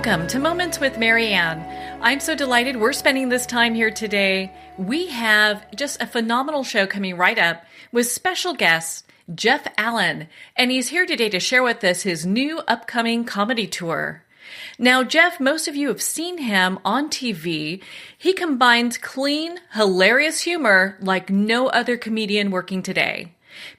Welcome to Moments with Marianne. I'm so delighted we're spending this time here today. We have just a phenomenal show coming right up with special guest Jeff Allen, and he's here today to share with us his new upcoming comedy tour. Now, Jeff, most of you have seen him on TV. He combines clean, hilarious humor like no other comedian working today.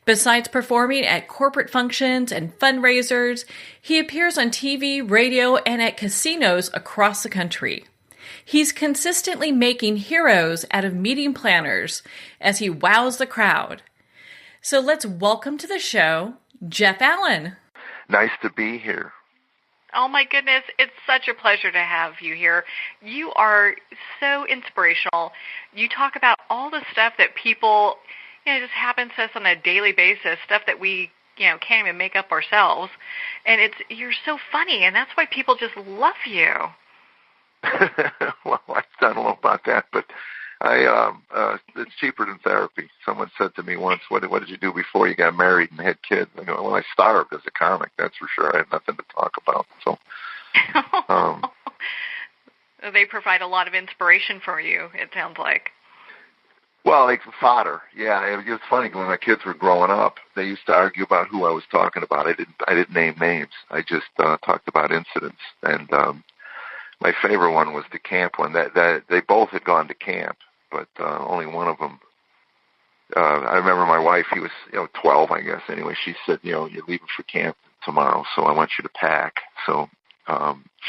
Besides performing at corporate functions and fundraisers, he appears on TV, radio, and at casinos across the country. He's consistently making heroes out of meeting planners as he wows the crowd. So let's welcome to the show, Jeff Allen. Nice to be here. Oh my goodness, it's such a pleasure to have you here. You are so inspirational. You talk about all the stuff that people, it just happens to us on a daily basis, stuff that we, can't even make up ourselves. And you're so funny, and that's why people just love you. Well, I don't know about that, but it's cheaper than therapy. Someone said to me once, what did you do before you got married and had kids? I go, well, I starved as a comic, that's for sure. I had nothing to talk about. So, They provide a lot of inspiration for you, it sounds like. Well, like fodder. Yeah, it was funny when my kids were growing up. They used to argue about who I was talking about. I didn't name names. I just talked about incidents. And my favorite one was the camp one. That they both had gone to camp, but only one of them. I remember my wife. He was 12, I guess. Anyway, she said, you're leaving for camp tomorrow, so I want you to pack. So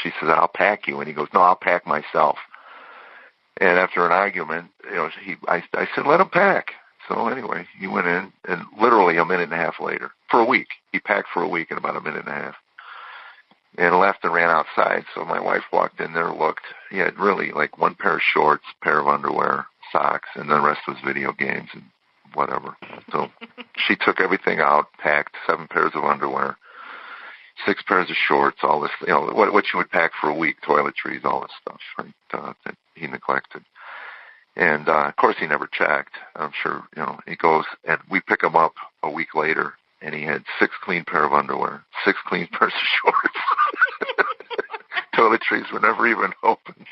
she says, I'll pack you, and he goes, no, I'll pack myself. And after an argument, I said, let him pack. So anyway, he went in, and literally a minute and a half later, for a week, he packed for a week in about a minute and a half, and left and ran outside. So my wife walked in there, looked. He had really like one pair of shorts, pair of underwear, socks, and then the rest was video games and whatever. So she took everything out, packed 7 pairs of underwear, 6 pairs of shorts, all this, what you would pack for a week, toiletries, all this stuff, right, that he neglected. And, of course, he never checked. I'm sure, he goes, and we pick him up a week later, and he had 6 clean pair of underwear, 6 clean pairs of shorts. Toiletries were never even opened.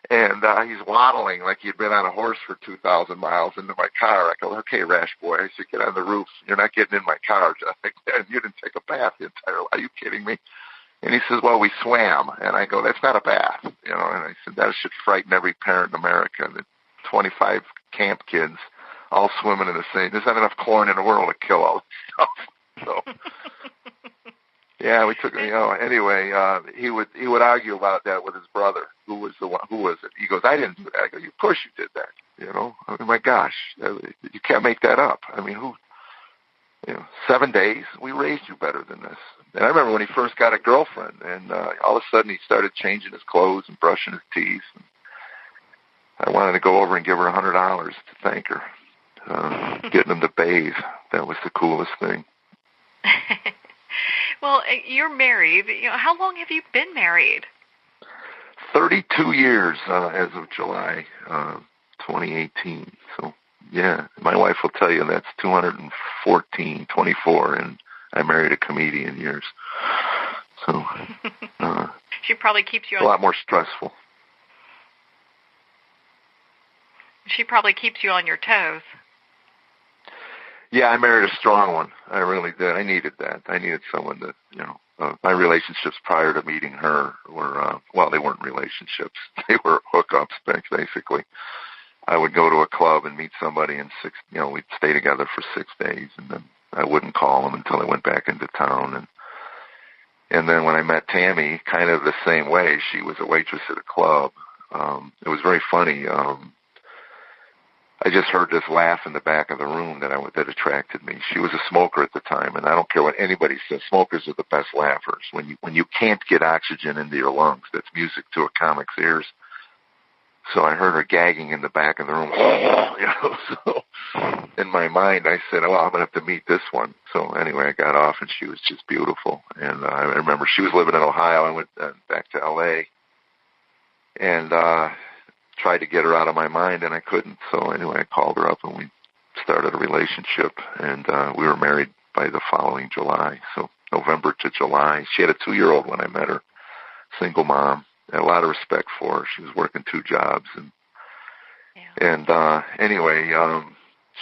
And he's waddling like he'd been on a horse for 2,000 miles into my car. I go, okay, rash boy. I said, get on the roof. You're not getting in my car, Jeff. You didn't take a bath the entire life. Are you kidding me? And he says, well, we swam. And I go, that's not a bath. And I said, that should frighten every parent in America. The 25 camp kids all swimming in the same. There's not enough chlorine in the world to kill all this stuff. So, yeah, we took, anyway, he would argue about that with his brother. Who was it? He goes, I didn't do that. I go, of course you did that. Oh my gosh, you can't make that up. I mean, 7 days, we raised you better than this. And I remember when he first got a girlfriend, and all of a sudden he started changing his clothes and brushing his teeth. And I wanted to go over and give her $100 to thank her, getting him to bathe. That was the coolest thing. Well, you're married. How long have you been married? 32 years as of July 2018. So, yeah, my wife will tell you that's 24, and I married a comedian years. So she probably keeps you a lot more stressful. She probably keeps you on your toes. Yeah, I married a strong one. I really did. I needed that. I needed someone that, my relationships prior to meeting her were, they weren't relationships. They were hookups, basically. I would go to a club and meet somebody and we'd stay together for 6 days, and then I wouldn't call them until I went back into town. And then when I met Tammy, kind of the same way, she was a waitress at a club. It was very funny. I just heard this laugh in the back of the room that attracted me. She was a smoker at the time, and I don't care what anybody says. Smokers are the best laughers. When you can't get oxygen into your lungs, that's music to a comic's ears. So I heard her gagging in the back of the room. So in my mind, I said, I'm going to have to meet this one. So anyway, I got off, and she was just beautiful. And I remember she was living in Ohio. I went back to L.A. and tried to get her out of my mind, and I couldn't. So anyway, I called her up, and we started a relationship, and we were married by the following July. So November to July. She had a 2-year-old when I met her. single mom. I had a lot of respect for her. She was working 2 jobs, anyway,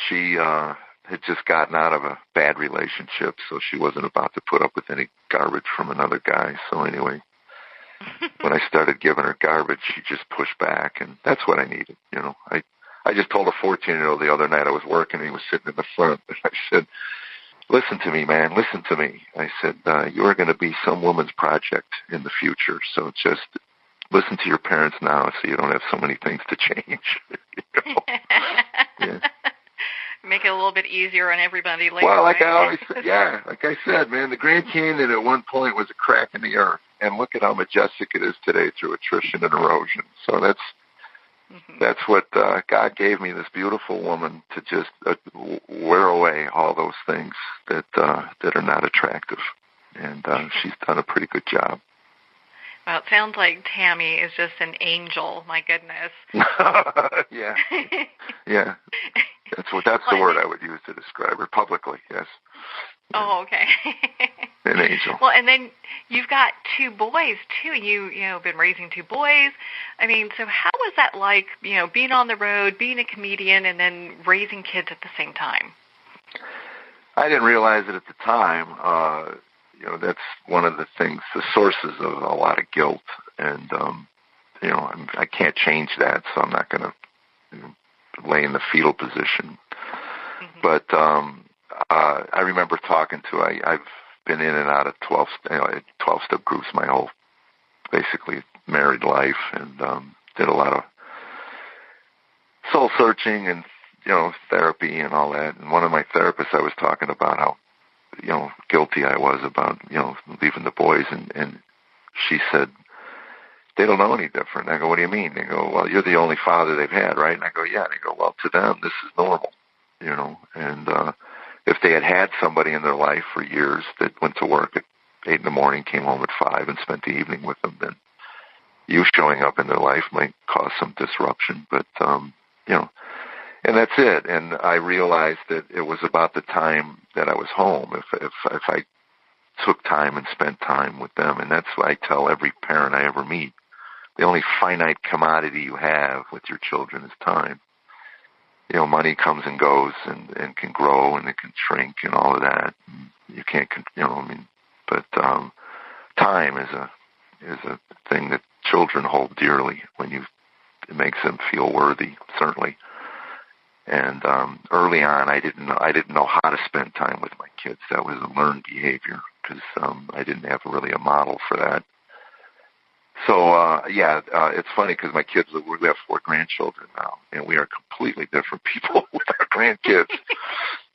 she had just gotten out of a bad relationship, so she wasn't about to put up with any garbage from another guy. So anyway, when I started giving her garbage, she just pushed back, and that's what I needed. I just told a 14-year-old the other night I was working, and he was sitting in the front, and I said, listen to me, man, listen to me. I said, you're going to be some woman's project in the future, so just listen to your parents now so you don't have so many things to change. Yeah. Make it a little bit easier on everybody later. Well, like right? I always said, like I said, man, the Grand Canyon at one point was a crack in the earth, and look at how majestic it is today through attrition and erosion. So that's what God gave me, this beautiful woman to just wear away all those things that are not attractive, and she's done a pretty good job. Well, it sounds like Tammy is just an angel. My goodness. Yeah. That's the word I would use to describe her publicly. Yes. Oh, okay. An angel. Well, and then you've got 2 boys too. You've been raising 2 boys. I mean, so how was that like? Being on the road, being a comedian, and then raising kids at the same time. I didn't realize it at the time. That's one of the things, the sources of a lot of guilt, and I can't change that, so I'm not going to lay in the fetal position. Mm-hmm. But I remember talking to, I've been in and out of 12-step groups my whole, basically, married life, and did a lot of soul searching and therapy and all that. And one of my therapists, I was talking about how guilty I was about, leaving the boys. And she said, they don't know any different. I go, what do you mean? They go, well, you're the only father they've had, right? And I go, yeah. And they go, well, to them, this is normal, And if they had somebody in their life for years that went to work at 8 in the morning, came home at 5 and spent the evening with them, then you showing up in their life might cause some disruption. But, and that's it. And I realized that it was about the time that I was home. If I took time and spent time with them, and that's what I tell every parent I ever meet. The only finite commodity you have with your children is time. Money comes and goes and can grow and it can shrink and all of that. You can't, but time is a thing that children hold dearly it makes them feel worthy, certainly. And early on, I didn't know how to spend time with my kids. That was a learned behavior because I didn't have really a model for that. So it's funny because my kids, we have 4 grandchildren now, and we are completely different people with our grandkids.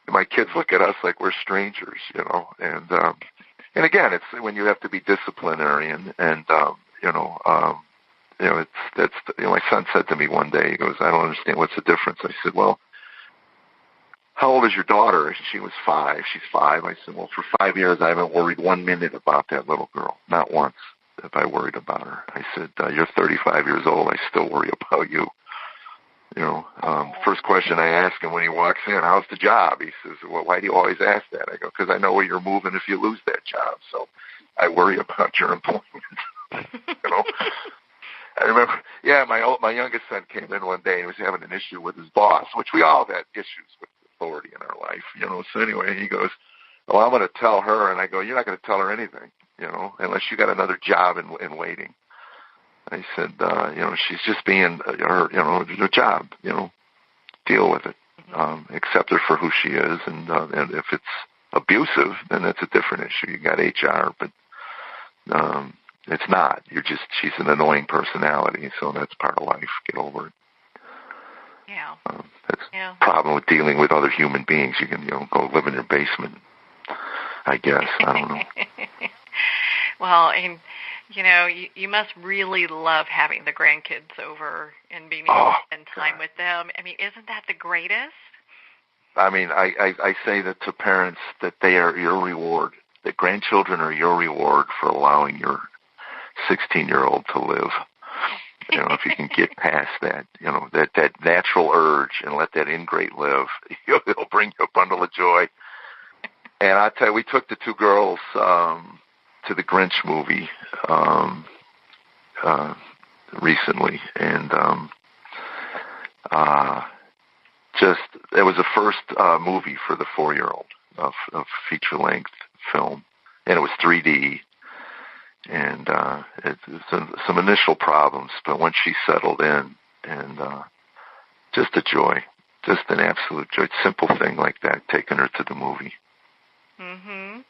My kids look at us like we're strangers, And again, it's when you have to be disciplinarian, and my son said to me one day, he goes, I don't understand, what's the difference? I said, well, how old is your daughter? And she was 5. She's 5. I said, well, for 5 years, I haven't worried 1 minute about that little girl. Not once have I worried about her. I said, you're 35 years old. I still worry about you. First question I ask him when he walks in, how's the job? He says, well, why do you always ask that? I go, because I know where you're moving if you lose that job. So I worry about your employment. I remember, my youngest son came in one day and he was having an issue with his boss, which we all have had issues with authority in our life, So anyway, he goes, well, I'm going to tell her. And I go, you're not going to tell her anything, unless you got another job in waiting. I said, she's just being her job, deal with it, accept her for who she is. And if it's abusive, then that's a different issue. You got HR, but it's not. She's an annoying personality, so that's part of life. Get over it. Yeah. That's the problem with dealing with other human beings. You can, go live in your basement, I guess. I don't know. Well, and, you must really love having the grandkids over and being able to spend time with them. I mean, isn't that the greatest? I mean, I say that to parents that they are your reward. That grandchildren are your reward for allowing your 16-year-old to live. If you can get past that, that natural urge and let that ingrate live, it'll bring you a bundle of joy. And I tell you, we took the 2 girls to the Grinch movie recently, and just it was the first movie for the 4-year-old of feature-length film, and it was 3D, and some initial problems, but once she settled in, and just a joy, just an absolute joy. Simple thing like that, taking her to the movie. Mm-hmm.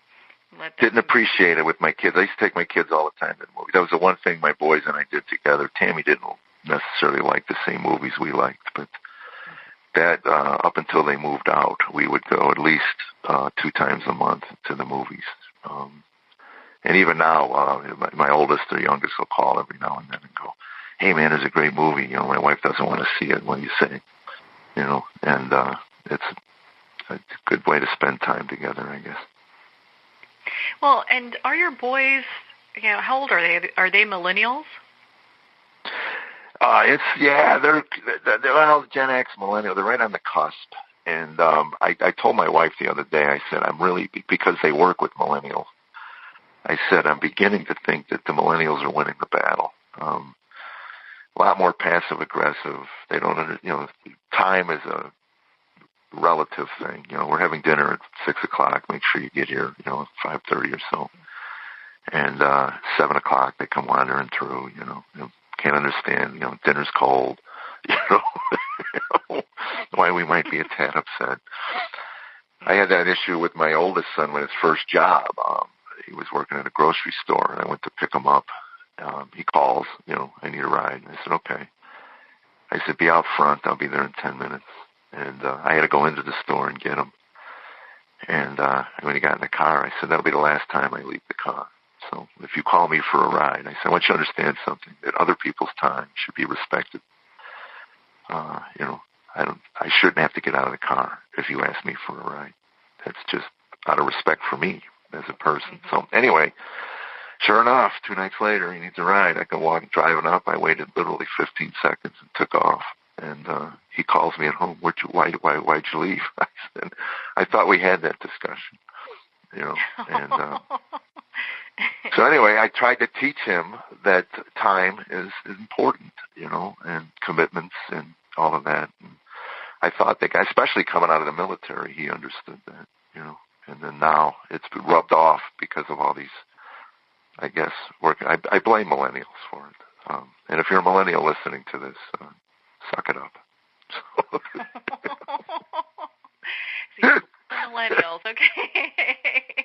Didn't appreciate it with my kids. I used to take my kids all the time to the movie. That was the one thing my boys and I did together. Tammy didn't necessarily like the same movies we liked, but that up until they moved out, we would go at least 2 times a month to the movies. And even now, my oldest or youngest will call every now and then and go, "Hey man, there's a great movie. You know, my wife doesn't want to see it. What do you say?" You know, and it's a good way to spend time together, I guess. Well, and are your boys, you know, how old are they? Are they millennials? They're well, Gen X, millennial. They're right on the cusp. And I told my wife the other day, I said, I'm really, because they work with millennials, I said, I'm beginning to think that the millennials are winning the battle. A lot more passive aggressive. They don't, time is a relative thing. You know, we're having dinner at 6 o'clock. Make sure you get here, 5:30 or so. And 7 o'clock they come wandering through. Can't understand. Dinner's cold. Why we might be a tad upset. I had that issue with my oldest son with his first job. He was working at a grocery store, and I went to pick him up. He calls, I need a ride. I said, okay. I said, be out front. I'll be there in 10 minutes. And I had to go into the store and get him. And when he got in the car, I said, that'll be the last time I leave the car. So if you call me for a ride, I said, I want you to understand something, that other people's time should be respected. I shouldn't have to get out of the car if you ask me for a ride. That's just out of respect for me as a person. So anyway, sure enough, 2 nights later, he needs a ride. I go driving up. I waited literally 15 seconds and took off. And he calls me at home. Why'd you leave? I said, I thought we had that discussion. And so anyway, I tried to teach him that time is important, and commitments and all of that. And I thought that guy, especially coming out of the military, he understood that, And then now it's been rubbed off because of all these, I guess, work. I blame millennials for it. And if you're a millennial listening to this, suck it up. Millennials, okay.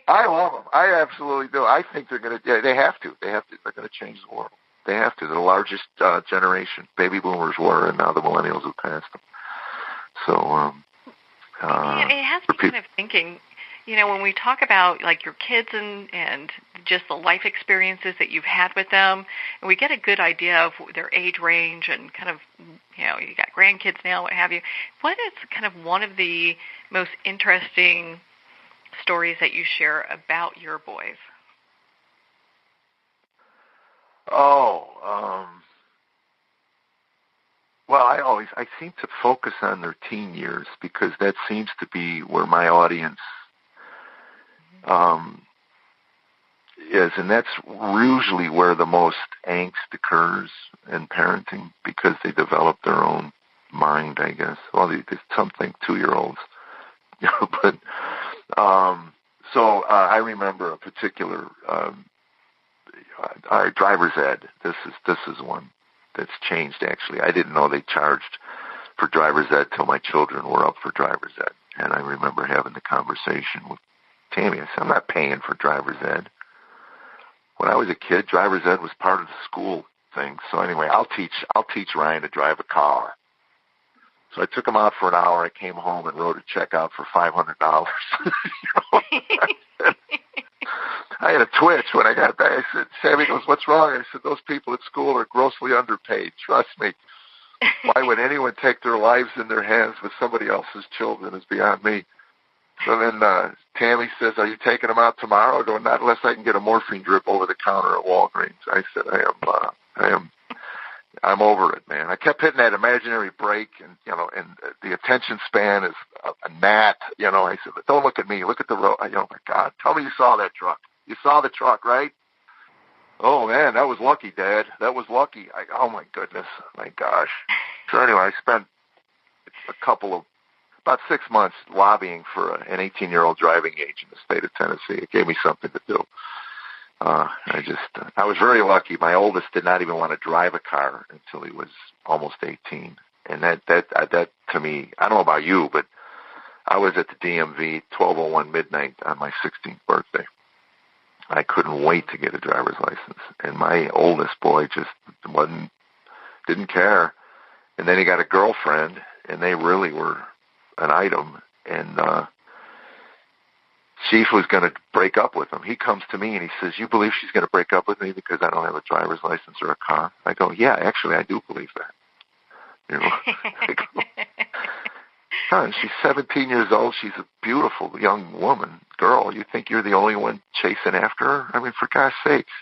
I love them. I absolutely do. I think they're going to. Yeah, they have to. They're going to change the world. They have to. They're the largest generation. Baby boomers were, and now the millennials have passed them. So, it has me kind of thinking. When we talk about like your kids and just the life experiences that you've had with them, and we get a good idea of their age range and kind of, you got grandkids now, what have you. What is kind of one of the most interesting stories that you share about your boys? Well, I seem to focus on their teen years because that seems to be where my audience is, and that's usually where the most angst occurs in parenting because they develop their own mind, I guess. Well, there's something 2-year-olds, but so I remember a particular driver's ed. This is one that's changed. Actually, I didn't know they charged for driver's ed till my children were up for driver's ed, and I remember having the conversation with Tammy. I said, I'm not paying for driver's ed. When I was a kid, driver's ed was part of the school thing. So anyway, I'll teach Ryan to drive a car. So I took him out for an hour. I came home and wrote a check out for $500. I had a twitch when I got back. I said, Sammy goes, what's wrong? I said, those people at school are grossly underpaid. Trust me. Why would anyone take their lives in their hands with somebody else's children is beyond me. So then Tammy says, are you taking them out tomorrow? I go, not unless I can get a morphine drip over the counter at Walgreens. I said, I'm over it, man. I kept hitting that imaginary brake, and the attention span is a gnat. I said, don't look at me. Look at the road. Oh my God, tell me you saw that truck. You saw the truck, right? Oh, man, that was lucky, Dad. That was lucky. Oh, my goodness. My gosh. So anyway, I spent about 6 months lobbying for an 18-year-old driving age in the state of Tennessee. It gave me something to do. I was very lucky. My oldest did not even want to drive a car until he was almost 18. And that to me, I don't know about you, but I was at the DMV 12:01 midnight on my 16th birthday. I couldn't wait to get a driver's license. And my oldest boy just didn't care. And then he got a girlfriend, and they really were an item. And she was going to break up with him. He comes to me and he says, "You believe she's going to break up with me because I don't have a driver's license or a car?" I go, "Yeah, actually, I do believe that." You know, I go, "Huh, she's 17 years old. She's a beautiful young woman, girl. You think you're the only one chasing after her? I mean, for God's sakes,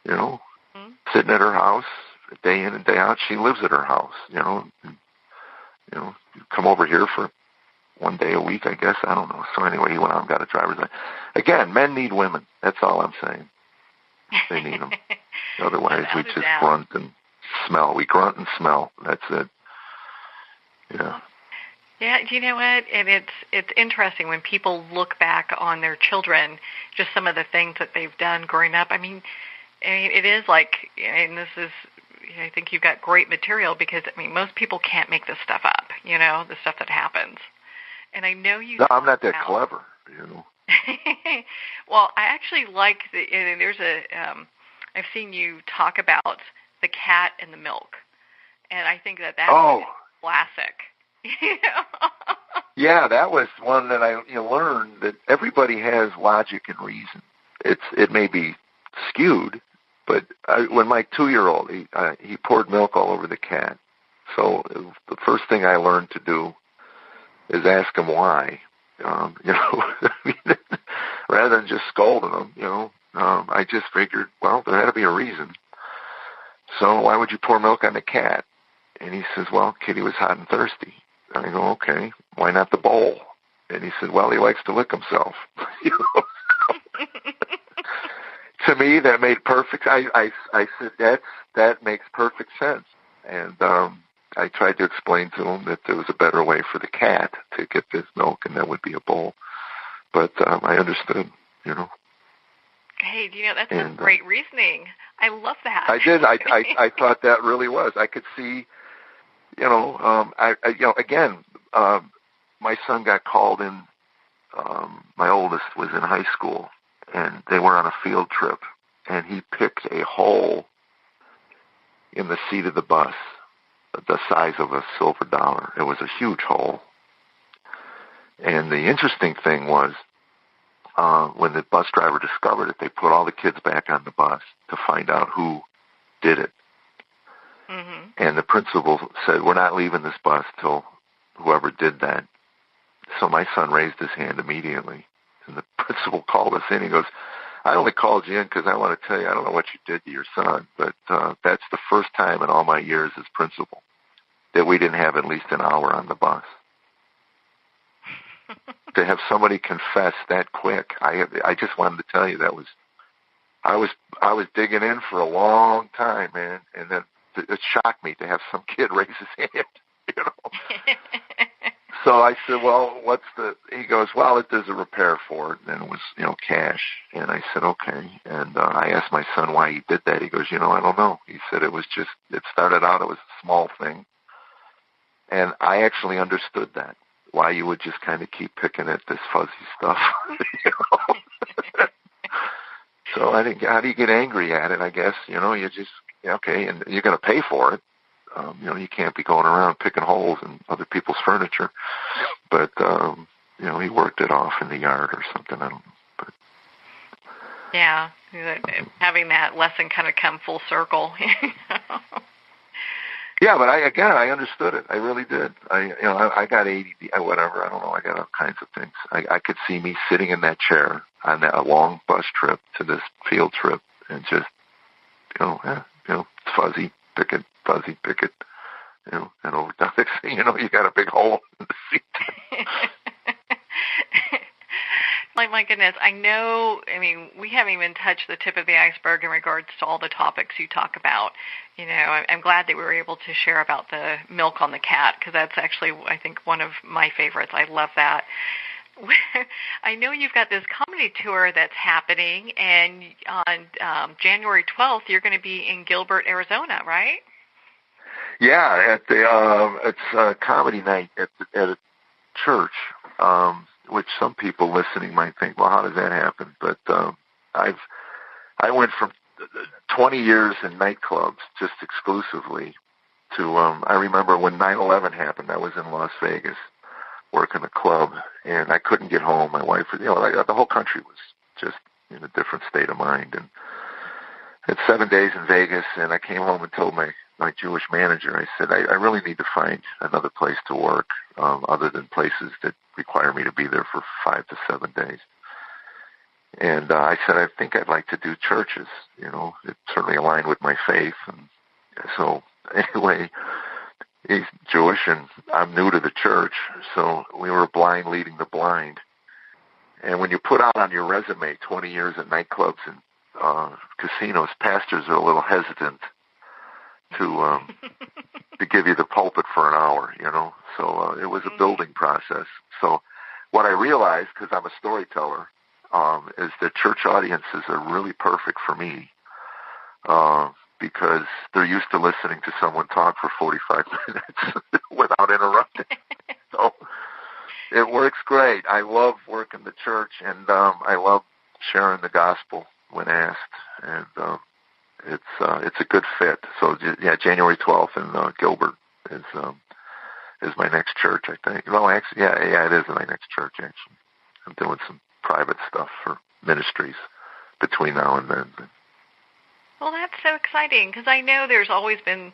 you know, sitting at her house day in and day out. She lives at her house, you know, you come over here for one day a week, I guess. I don't know." So anyway, he went out and got a driver's license. Again, men need women. That's all I'm saying. They need them. Otherwise, we just grunt and smell. We grunt and smell. That's it. Yeah. Yeah, you know what? And it's interesting when people look back on their children, just some of the things that they've done growing up. I mean, it is like, and this is, I think you've got great material because, I mean, most people can't make this stuff up, you know, the stuff that happens. And I know you. No, I'm not that clever, you know. Well, I actually like and there's I've seen you talk about the cat and the milk, and I think that's classic. You know? Yeah, that was one that I learned that everybody has logic and reason. It may be skewed, but when my 2-year-old he poured milk all over the cat, so the first thing I learned to do is ask him why. Rather than just scolding him, I just figured, well, there had to be a reason. So why would you pour milk on the cat? And he says, well, Kitty was hot and thirsty. I go, okay, why not the bowl? And he said, well, he likes to lick himself. To me, that made perfect. I said that makes perfect sense. And I tried to explain to him that there was a better way for the cat to get this milk, and that would be a bowl. But I understood, Hey, that's great reasoning. I love that. I did. I thought that really was. I could see, again, my son got called in. My oldest was in high school, and they were on a field trip, and he picked a hole in the seat of the bus, the size of a silver dollar. It was a huge hole. And the interesting thing was, when the bus driver discovered it, they put all the kids back on the bus to find out who did it. Mm-hmm. And the principal said, we're not leaving this bus till whoever did that. So my son raised his hand immediately. And the principal called us in. He goes, I only called you in because I want to tell you, I don't know what you did to your son, but that's the first time in all my years as principal that we didn't have at least an hour on the bus. To have somebody confess that quick, I just wanted to tell you I was digging in for a long time, man, and then it shocked me to have some kid raise his hand, So I said, well, he goes, well, there's a repair for it, and it was, cash. And I said, okay. And I asked my son why he did that. He goes, I don't know. He said it started out, it was a small thing. And I actually understood that, why you would just kind of keep picking at this fuzzy stuff. So I think, how do you get angry at it? I guess, you just, okay, and you're going to pay for it. You can't be going around picking holes in other people's furniture. But, he worked it off in the yard or something. I don't know. But. Yeah, having that lesson kind of come full circle. Yeah, but I understood it. I really did. I got ADD, whatever. I don't know. I got all kinds of things. I could see me sitting in that chair on a long bus trip to this field trip and just, fuzzy picket, and over the next thing you know, you got a big hole in the seat. Like my goodness. I know, we haven't even touched the tip of the iceberg in regards to all the topics you talk about. I'm glad that we were able to share about the milk on the cat, because that's actually, I think, one of my favorites. I love that. I know you've got this comedy tour that's happening, and on January 12th, you're going to be in Gilbert, Arizona, right? Yeah, it's a comedy night at a church, which some people listening might think, well, how does that happen? But I went from 20 years in nightclubs just exclusively to, I remember when 9/11 happened, I was in Las Vegas working a club, and I couldn't get home. My wife, the whole country was just in a different state of mind. And had 7 days in Vegas, and I came home and told my Jewish manager, I said, I really need to find another place to work other than places that require me to be there for 5 to 7 days. And I said, I think I'd like to do churches. It certainly aligned with my faith. And so anyway, he's Jewish, and I'm new to the church, so we were blind leading the blind. And when you put out on your resume 20 years in nightclubs and casinos, pastors are a little hesitant to give you the pulpit for an hour, So it was a building process. So what I realized, because I'm a storyteller, is that church audiences are really perfect for me because they're used to listening to someone talk for 45 minutes without interrupting. So it works great. I love working the church, and I love sharing the gospel when asked, and it's a good fit. So yeah, January 12th in Gilbert is my next church, I think. No, actually, yeah, it is my next church. Actually, I'm doing some private stuff for ministries between now and then. Well, that's so exciting, because I know there's always been,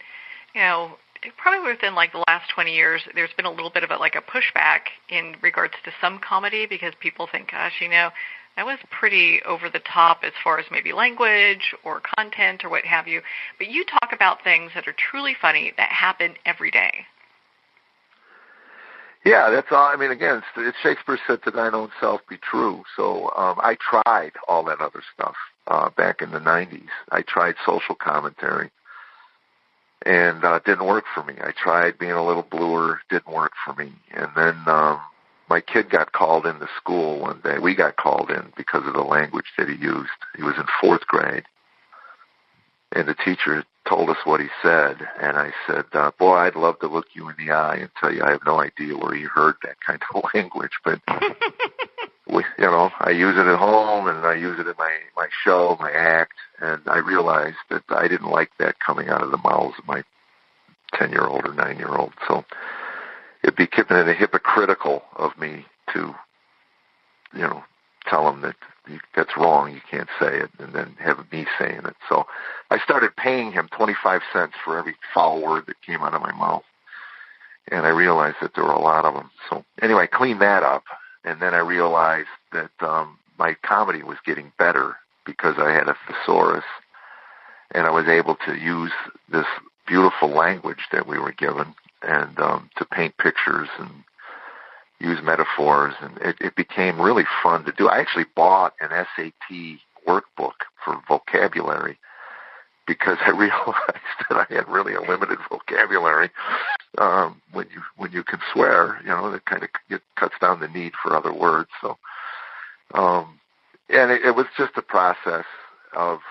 probably within like the last 20 years, there's been a little bit of a pushback in regards to some comedy, because people think, gosh, that was pretty over the top as far as maybe language or content or what have you. But you talk about things that are truly funny that happen every day. Yeah, that's all. Again, it's Shakespeare said, to thine own self be true. So I tried all that other stuff back in the 90s. I tried social commentary, and didn't work for me. I tried being a little bluer, didn't work for me. And then my kid got called into school one day. We got called in because of the language that he used. He was in 4th grade, and the teacher told us what he said, and I said, boy, I'd love to look you in the eye and tell you I have no idea where you heard that kind of language, but I use it at home, and I use it in my show, my act, and I realized that I didn't like that coming out of the mouths of my 10-year-old or 9-year-old. So it became hypocritical of me to, tell him that that's wrong, you can't say it, and then have me saying it. So I started paying him 25 cents for every foul word that came out of my mouth, and I realized that there were a lot of them. So anyway, I cleaned that up, and then I realized that my comedy was getting better because I had a thesaurus, and I was able to use this beautiful language that we were given and to paint pictures and use metaphors, and it became really fun to do. I actually bought an SAT workbook for vocabulary because I realized that I had really a limited vocabulary. When you can swear, it kind of cuts down the need for other words. So, and it was just a process of,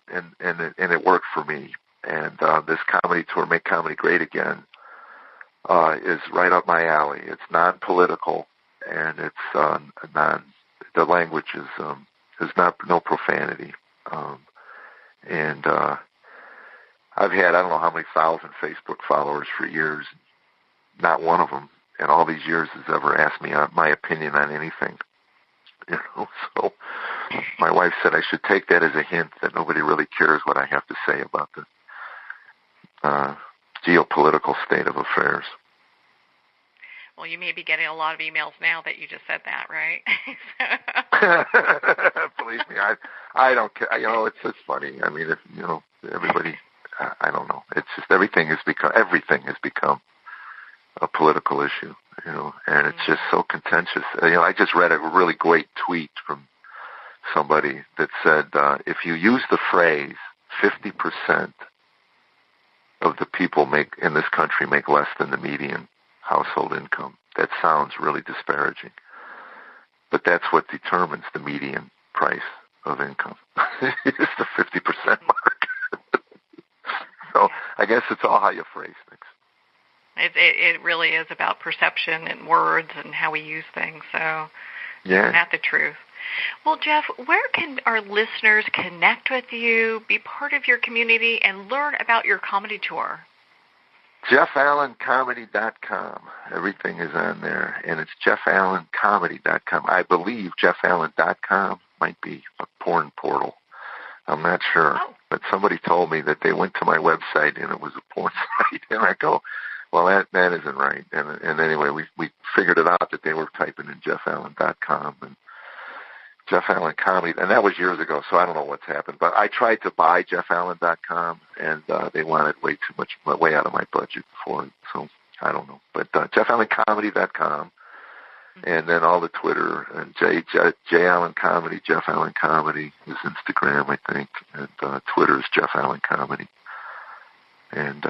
and it worked for me. And this comedy tour, Make Comedy Great Again, is right up my alley. It's non-political, and it's the language is no profanity. And I've had, I don't know how many thousand Facebook followers for years. Not one of them in all these years has ever asked me my opinion on anything. So my wife said I should take that as a hint that nobody really cares what I have to say about the geopolitical state of affairs. Well, you may be getting a lot of emails now that you just said that, right? Believe me, I don't care. It's just funny. Everybody, I don't know. It's just everything has become a political issue, and it's just so contentious. I just read a really great tweet from somebody that said, if you use the phrase 50% of the people in this country make less than the median household income, that sounds really disparaging. But that's what determines the median price of income. It's the 50% mark. So I guess it's all how you phrase things. It really is about perception and words and how we use things. So that's the truth. Well, Jeff, where can our listeners connect with you, be part of your community, and learn about your comedy tour? JeffAllenComedy.com. Everything is on there, and it's JeffAllenComedy.com. I believe JeffAllen.com might be a porn portal. I'm not sure, but somebody told me that they went to my website and it was a porn site, and I go, well, that isn't right. And anyway, we figured it out that they were typing in JeffAllen.com and Jeff Allen Comedy, and that was years ago, so I don't know what's happened. But I tried to buy JeffAllen.com, and they wanted way too much, way out of my budget for it. So I don't know. But JeffAllenComedy.com, and then all the Twitter, and J Allen Comedy, Jeff Allen Comedy is Instagram, I think, and Twitter is Jeff Allen Comedy. And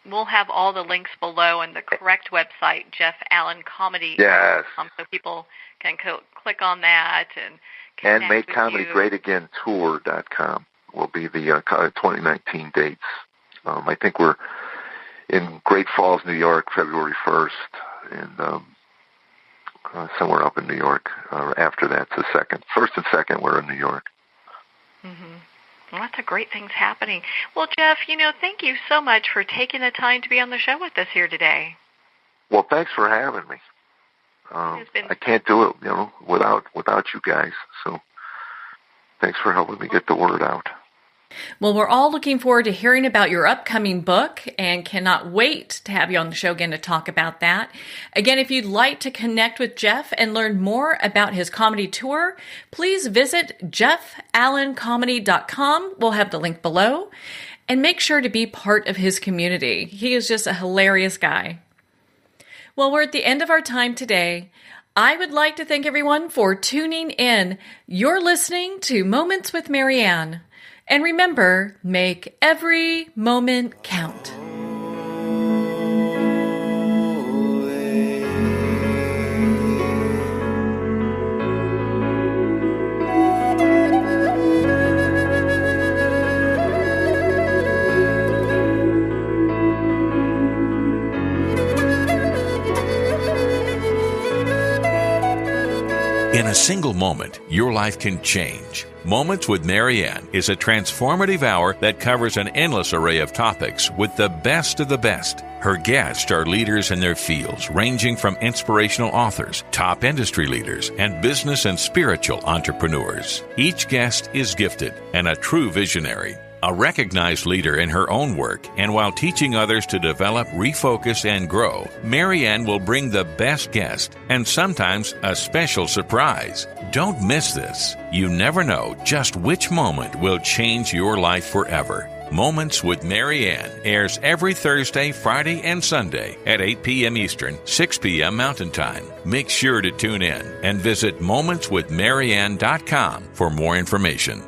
we'll have all the links below and the correct website, JeffAllenComedy. Yes. So people can click on that and Make Comedy Great Again Tour.com will be the 2019 dates. I think we're in Great Falls, New York, February 1st, and somewhere up in New York. After that's the second. First and second, we're in New York. Mm-hmm. Well, lots of great things happening. Well, Jeff, thank you so much for taking the time to be on the show with us here today. Well, thanks for having me. I can't do it, without you guys. So thanks for helping me get the word out. Well, we're all looking forward to hearing about your upcoming book and cannot wait to have you on the show again to talk about that. Again, if you'd like to connect with Jeff and learn more about his comedy tour, please visit JeffAllenComedy.com. We'll have the link below. And make sure to be part of his community. He is just a hilarious guy. Well, we're at the end of our time today. I would like to thank everyone for tuning in. You're listening to Moments with Marianne. And remember, make every moment count. In a single moment, your life can change. Moments with Marianne is a transformative hour that covers an endless array of topics with the best of the best. Her guests are leaders in their fields, ranging from inspirational authors, top industry leaders, and business and spiritual entrepreneurs. Each guest is gifted and a true visionary. A recognized leader in her own work, and while teaching others to develop, refocus, and grow, Marianne will bring the best guest and sometimes a special surprise. Don't miss this. You never know just which moment will change your life forever. Moments with Marianne airs every Thursday, Friday, and Sunday at 8 p.m. Eastern, 6 p.m. Mountain Time. Make sure to tune in and visit momentswithmarianne.com for more information.